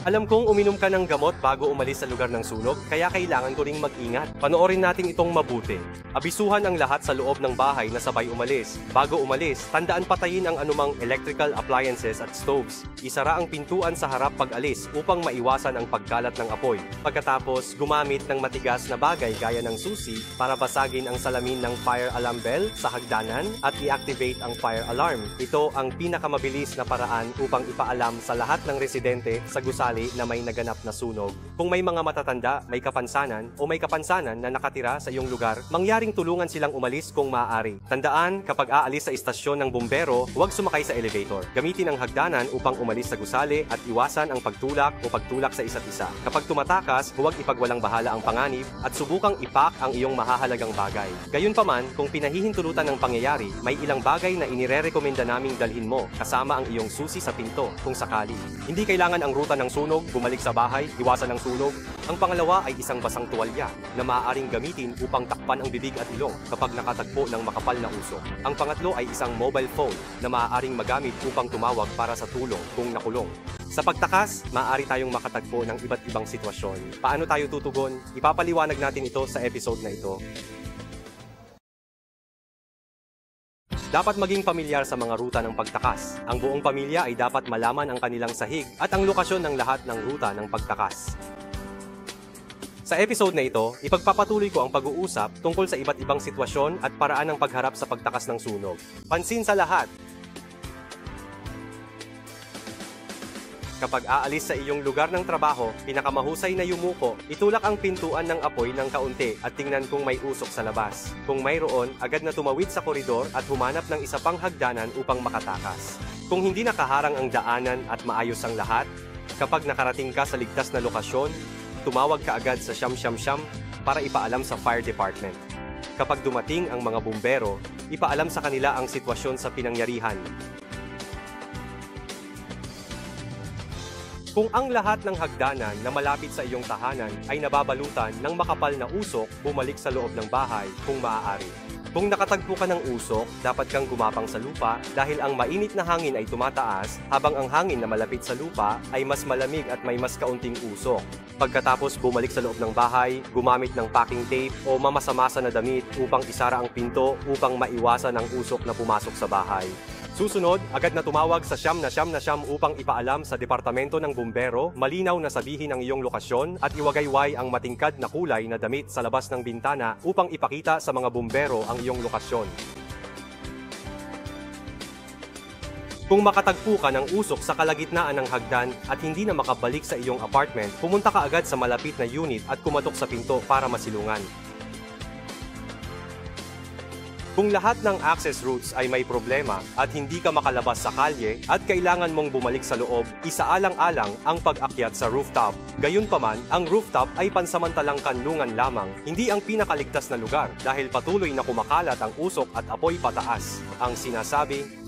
Alam kong uminom ka ng gamot bago umalis sa lugar ng sunog, kaya kailangan ko ring mag-ingat. Panoorin natin itong mabuti. Abisuhan ang lahat sa loob ng bahay na sabay umalis. Bago umalis, tandaan patayin ang anumang electrical appliances at stoves. Isara ang pintuan sa harap pag-alis upang maiwasan ang pagkalat ng apoy. Pagkatapos, gumamit ng matigas na bagay gaya ng susi para basagin ang salamin ng fire alarm bell sa hagdanan at i-activate ang fire alarm. Ito ang pinakamabilis na paraan upang ipaalam sa lahat ng residente sa gusali na may naganap na sunog. Kung may mga matatanda, may kapansanan o may kapansanan na nakatira sa iyong lugar, mangyaring tulungan silang umalis kung maaari. Tandaan, kapag aalis sa istasyon ng bumbero, huwag sumakay sa elevator. Gamitin ang hagdanan upang umalis sa gusali at iwasan ang pagtulak o pagtulak sa isa't isa. Kapag tumatakas, huwag ipagwalang bahala ang panganib at subukang ipak ang iyong mahahalagang bagay. Gayunpaman, kung pinahihintulutan ng pangyayari, may ilang bagay na inirerekomenda naming dalhin mo, kasama ang iyong susi sa pinto kung sakali. Hindi kailangan ang ruta ng sunog, bumalik sa bahay, iwasan ang sunog. Ang pangalawa ay isang basang tuwalya na maaaring gamitin upang takpan ang bibig at ilong kapag nakatagpo ng makapal na usok. Ang pangatlo ay isang mobile phone na maaaring magamit upang tumawag para sa tulong kung nakulong. Sa pagtakas, maaari tayong makatagpo ng iba't ibang sitwasyon. Paano tayo tutugon? Ipapaliwanag natin ito sa episode na ito. Dapat maging pamilyar sa mga ruta ng pagtakas. Ang buong pamilya ay dapat malaman ang kanilang sahig at ang lokasyon ng lahat ng ruta ng pagtakas. Sa episode na ito, ipagpapatuloy ko ang pag-uusap tungkol sa iba't ibang sitwasyon at paraan ng pagharap sa pagtakas ng sunog. Pansin sa lahat! Kapag aalis sa iyong lugar ng trabaho, pinakamahusay na yumuko, itulak ang pintuan ng apoy ng kaunti at tingnan kung may usok sa labas. Kung mayroon, agad na tumawid sa koridor at humanap ng isa pang hagdanan upang makatakas. Kung hindi nakaharang ang daanan at maayos ang lahat, kapag nakarating ka sa ligtas na lokasyon, tumawag ka agad sa siyam-siyam-siyam para ipaalam sa fire department. Kapag dumating ang mga bumbero, ipaalam sa kanila ang sitwasyon sa pinangyarihan. Kung ang lahat ng hagdanan na malapit sa iyong tahanan ay nababalutan ng makapal na usok, bumalik sa loob ng bahay kung maaari. Kung nakatagpo ka ng usok, dapat kang gumapang sa lupa dahil ang mainit na hangin ay tumataas habang ang hangin na malapit sa lupa ay mas malamig at may mas kaunting usok. Pagkatapos bumalik sa loob ng bahay, gumamit ng packing tape o mamasa-masa na damit upang isara ang pinto upang maiwasan ang usok na pumasok sa bahay. Susunod, agad na tumawag sa siyam upang ipaalam sa departamento ng bumbero, malinaw na sabihin ang iyong lokasyon at iwagayway ang matingkad na kulay na damit sa labas ng bintana upang ipakita sa mga bumbero ang iyong lokasyon. Kung makatagpo ka ng usok sa kalagitnaan ng hagdan at hindi na makabalik sa iyong apartment, pumunta ka agad sa malapit na unit at kumatok sa pinto para masilungan. Kung lahat ng access routes ay may problema at hindi ka makalabas sa kalye at kailangan mong bumalik sa loob, isaalang-alang ang pag-akyat sa rooftop. Gayunpaman, ang rooftop ay pansamantalang kanlungan lamang, hindi ang pinakaligtas na lugar dahil patuloy na kumakalat ang usok at apoy pataas. Ang sinasabi,